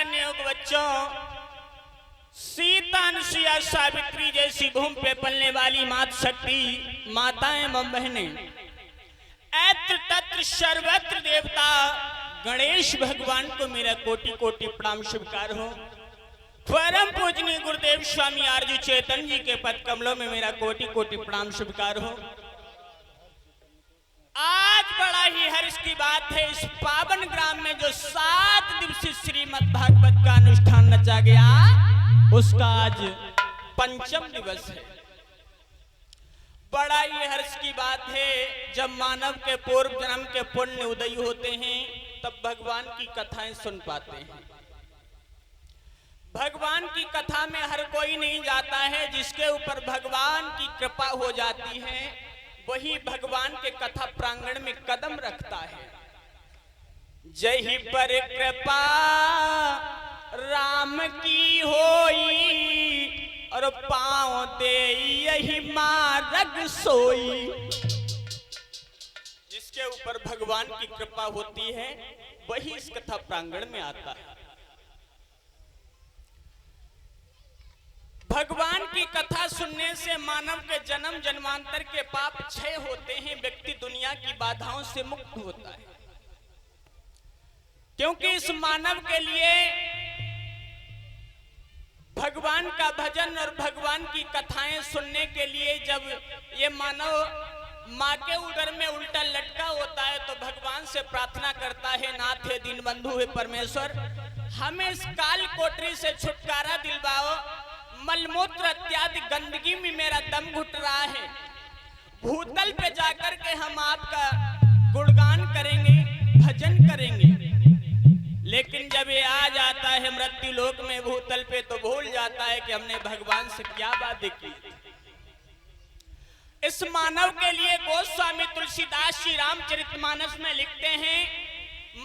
नियोग बच्चों, सीता अनुसुईया सावित्री जैसी भूमि पे पलने वाली मात शक्ति माताएं एवं बहनें, ऐत्र तत्र सर्वत्र देवता गणेश भगवान को मेरा कोटि कोटि प्रणाम स्वीकार हो। परम पूजनीय गुरुदेव स्वामी आरजू चेतन जी के पद कमलों में मेरा कोटि कोटि प्रणाम स्वीकार हो। आज बड़ा ही हर्ष की बात है, इस पावन ग्राम में जो 7 दिवसीय श्रीमद् भागवत का अनुष्ठान रचा गया, उसका आज 5वां दिवस है। बड़ा ही हर्ष की बात है, जब मानव के पूर्व जन्म के पुण्य उदय होते हैं तब भगवान की कथाएं सुन पाते हैं। भगवान की कथा में हर कोई नहीं जाता है, जिसके ऊपर भगवान की कृपा हो जाती है वही भगवान के कथा प्रांगण में कदम रखता है। जही पर कृपा राम की होई और पांव दे यही मार्ग सोई। जिसके ऊपर भगवान की कृपा होती है वही इस कथा प्रांगण में आता है। भगवान की कथा सुनने से मानव के जन्म जन्मांतर के पाप क्षय होते हैं, व्यक्ति दुनिया की बाधाओं से मुक्त होता है। क्योंकि इस मानव के लिए भगवान का भजन और भगवान की कथाएं सुनने के लिए जब ये मानव माँ के उदर में उल्टा लटका होता है तो भगवान से प्रार्थना करता है, नाथ हे दीन बंधु हे परमेश्वर, हमें इस काल कोठरी से छुटकारा दिलवाओ। मलमूत्र इत्यादि गंदगी में मेरा दम घुट रहा है। भूतल पे जाकर के हम आपका गुणगान करेंगे, भजन करेंगे। लेकिन जब ये आ जाता है मृत्यु लोक में भूतल पे, तो भूल जाता है कि हमने भगवान से क्या बातें की। इस मानव के लिए गोस्वामी तुलसीदास श्री रामचरितमानस में लिखते हैं,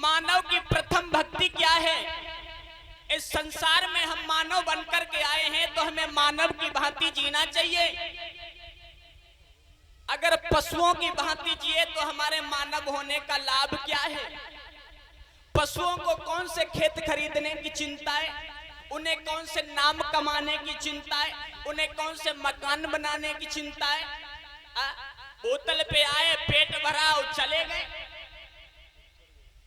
मानव की प्रथम भक्ति क्या है। इस संसार में हम मानव बनकर के आए हैं तो हमें मानव की भांति जीना चाहिए। अगर पशुओं की भांति जिए तो हमारे मानव होने का लाभ क्या है। पशुओं को कौन से खेत खरीदने की चिंता है, उन्हें कौन से नाम कमाने की चिंता है, उन्हें कौन से मकान बनाने की चिंता है। बोतल पे आए, पेट भरा और चले गए।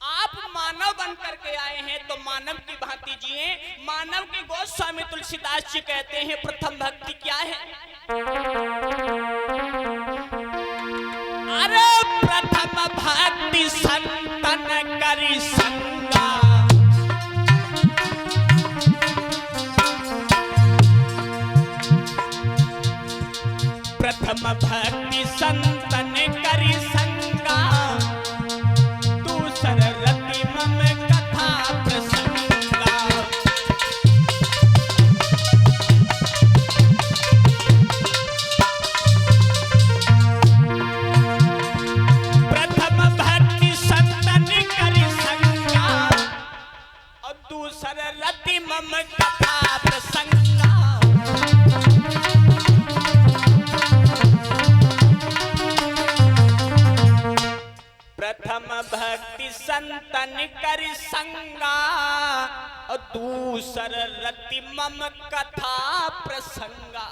आप मानव बन करके आए हैं तो मानव की भांति जिए। मानव की गोस्वामी तुलसीदास जी कहते हैं प्रथम भक्ति क्या है। अरे प्रथम भक्ति संतन करी संगा, प्रथम भक्ति संतन करी संगा, दूसर रति मम कथा प्रसंगा। प्रथम भक्ति संतन करी संगा और दूसर रति मम कथा प्रसंगा। प्रथम भक्ति संतन करि संगा और दूसर रति मम कथा प्रसंगा।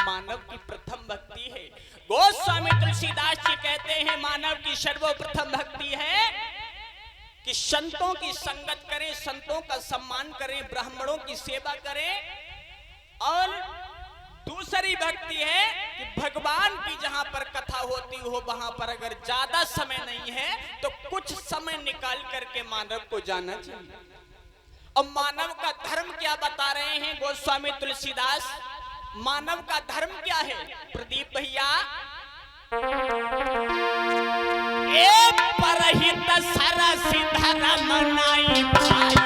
मानव की प्रथम भक्ति है। गोस्वामी तुलसीदास जी कहते हैं मानव की सर्वप्रथम भक्ति है कि संतों की संगत करें, संतों का सम्मान करें, ब्राह्मणों की सेवा करें। और दूसरी भक्ति है कि भगवान की जहां पर कथा होती हो वहां पर अगर ज्यादा समय नहीं है तो कुछ समय निकाल करके मानव को जाना चाहिए। और मानव का धर्म क्या बता रहे हैं गोस्वामी तुलसीदास। मानव का धर्म क्या है प्रदीप भैया। ए परहित सरस धर्म नाई भाई,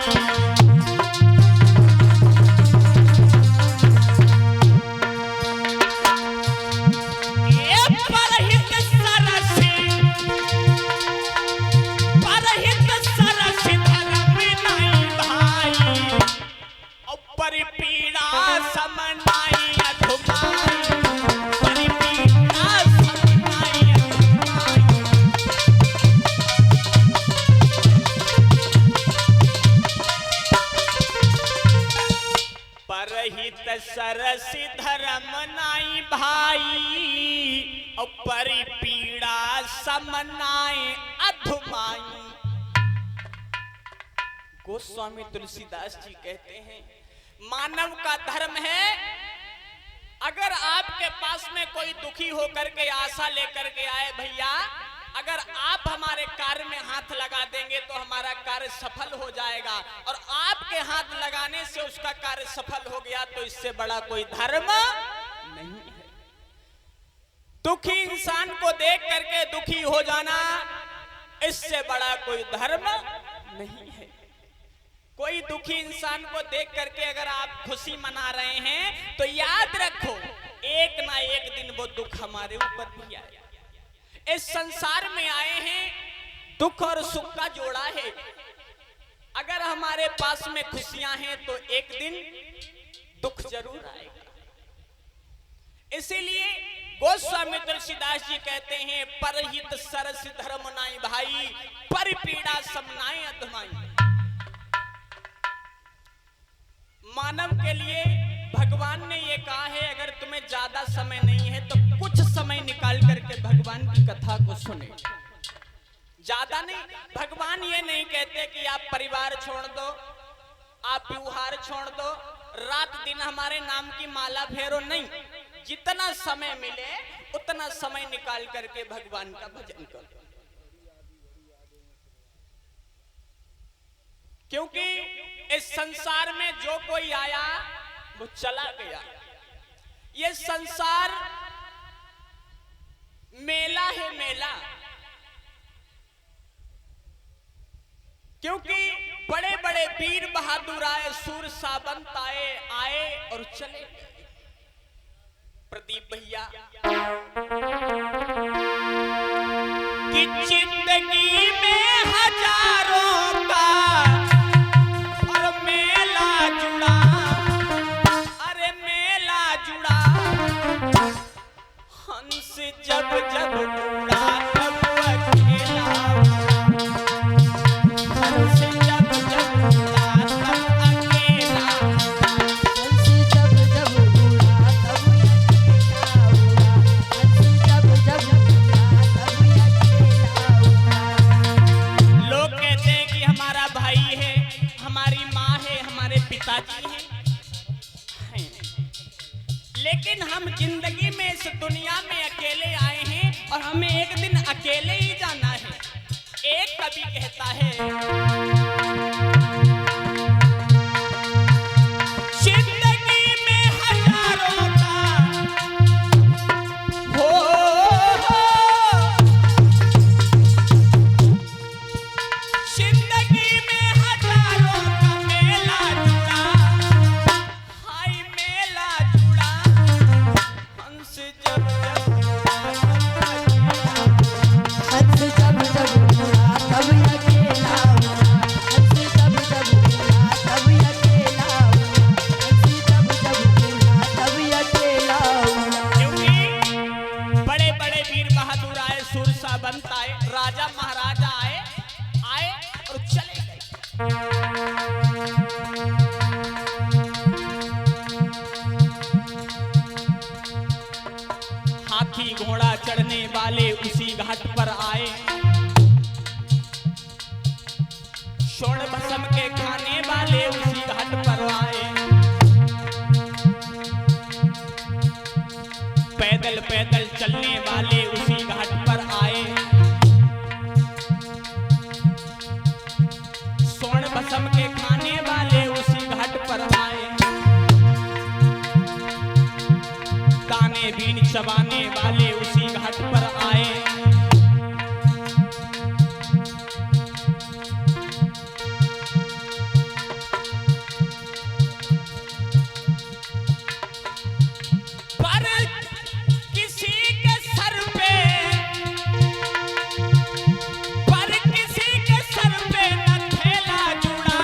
सरसी धर्म नाई भाई और परि पीड़ा समनाए अधुमाई। गोस्वामी तुलसीदास जी कहते हैं मानव का धर्म है, अगर आपके पास में कोई दुखी होकर के आशा लेकर के आए, भैया अगर आप हमारे कार्य में हाथ लगा देंगे तो हमारा कार्य सफल हो जाएगा, और आपके हाथ लगाने से उसका कार्य सफल हो गया तो इससे बड़ा कोई धर्म नहीं है। दुखी इंसान को देख करके दुखी हो जाना, इससे बड़ा कोई धर्म नहीं है। कोई दुखी इंसान को देख करके अगर आप खुशी मना रहे हैं तो याद रखो एक ना एक दिन वो दुख हमारे ऊपर भी आएगा। इस संसार में आए हैं, दुख और सुख का जोड़ा है। अगर हमारे पास में खुशियां हैं तो एक दिन दुख जरूर आएगा। इसीलिए गोस्वामी तुलसीदास जी कहते हैं परहित सरस धर्म नाई भाई, पर पीड़ा समनाए अधमाई। मानव के लिए भगवान ने ये कहा है अगर तुम्हें ज्यादा समय नहीं है तो कुछ समय निकाल करके भगवान की कथा को सुने। ज्यादा नहीं, भगवान ये नहीं कहते कि आप परिवार छोड़ दो, आप व्यवहार छोड़ दो, रात दिन हमारे नाम की माला फेरो, नहीं। जितना समय मिले उतना समय निकाल करके भगवान का भजन करो, क्योंकि इस संसार में जो कोई आया वो चला गया। ये संसार मेला है, मेला। क्योंकि बड़े बड़े वीर बहादुर आए, सूर सावंत आए और चले गए। प्रदीप भैया कि जिंदगी में हजारों का जब जब उड़ा तब अकेला, हंस जब जब उड़ा तब अकेला, हंस जब जब उड़ा तब अकेला उड़ा, हंस जब जब उड़ा तब अकेला उड़ा। लोग कहते हैं कि हमारा भाई है, हमारी माँ है, हमारे पिताजी हैं, लेकिन हम जिंदगी में इस दुनिया में अकेले आए हैं और हमें एक दिन अकेले ही जाना है। एक कवि कहता है जिंदगी में हजारों का हो, जिंदगी में हजारों का मेला जुड़ा, हाय मेला जुड़ा, हंस जब जब हंस जब जब उड़ा तब अकेला उड़ा, हंस जब जब उड़ा तब अकेला उड़ा, हंस जब जब उड़ा तब अकेला उड़ा। क्योंकि बड़े बड़े वीर बहादुर आए, सूर सावंत आए, राजा महाराजा आए और चले गए। हाथी घोड़ा चढ़ने वाले उसी घाट पर आए, स्वर्ण भस्म के खाने वाले उसी घाट पर आए, पैदल पैदल चलने वाले उसी घाट पर आए, स्वर्ण भस्म के खाने वाले उसी घाट पर आए, ताने बीन चबाने वाले उसी घाट पर आए, पर किसी के सर पे, पर किसी के सर पे न थैला जुड़ा,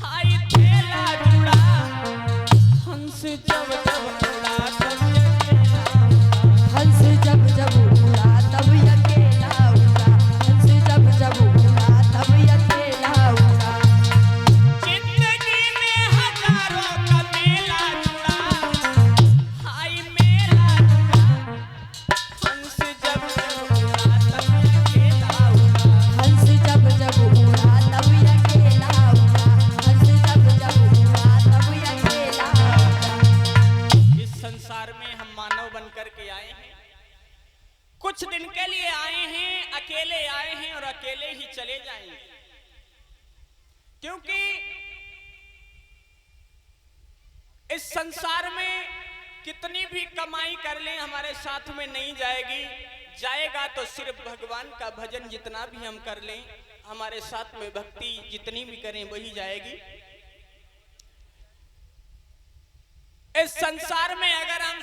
हाय थैला जुड़ा, हंस जब जब उड़ा तब अकेला कुछ दिन के लिए आए हैं, अकेले आए हैं और अकेले ही चले जाएंगे, क्योंकि इस संसार में कितनी भी कमाई कर लें हमारे साथ में नहीं जाएगी। जाएगा तो सिर्फ भगवान का भजन जितना भी हम कर लें, हमारे साथ में भक्ति जितनी भी करें वही जाएगी। इस संसार में अगर हम